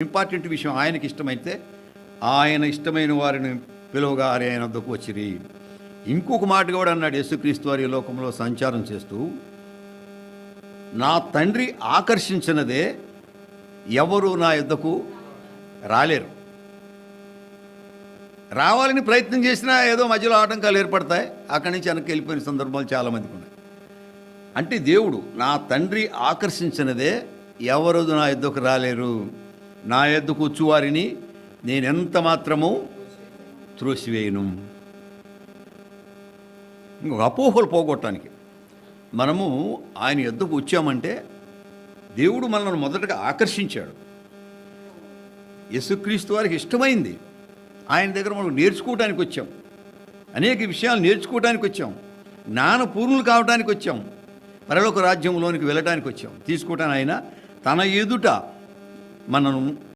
Important విషయం ఆయనకి ఇష్టమైతే ఆయన ఇష్టమైన వారిని పిలువగా ఆయన వద్దకు వచ్చిరి. ఇంకొక మాట కూడా అన్నాడు యేసుక్రీస్తు వారి లోకంలో సంచారం చేస్తూ, నా తండ్రి ఆకర్షించినదే ఎవరు నా యొద్దకు రాలేరు. రావాలని ప్రయత్నం చేసినా ఏదో మధ్యలో ఆటంకాలు ఏర్పడతాయి. అక్కడి నుంచి వెనక్కి వెళ్ళిపోయిన సందర్భాలు చాలామందికి ఉన్నాయి. అంటే దేవుడు నా తండ్రి ఆకర్షించినదే ఎవరు నా యొద్దకు రాలేరు, నా యొద్దకు వచ్చువారిని నేనెంత మాత్రము త్రోసివేయను. ఇంకొక అపోహలు పోగొట్టడానికి మనము ఆయన యొద్దకు వచ్చామంటే దేవుడు మనల్ని మొదటగా ఆకర్షించాడు. యేసుక్రీస్తు వారికి ఇష్టమైంది. ఆయన దగ్గర మనం నేర్చుకోవడానికి వచ్చాం, అనేక విషయాలు నేర్చుకోవడానికి వచ్చాం, జ్ఞానపూర్ణులు కావడానికి వచ్చాం, పరలోక రాజ్యంలోనికి వెళ్ళడానికి వచ్చాం. తీసుకోవటానికి ఆయన తన ఎదుట మనను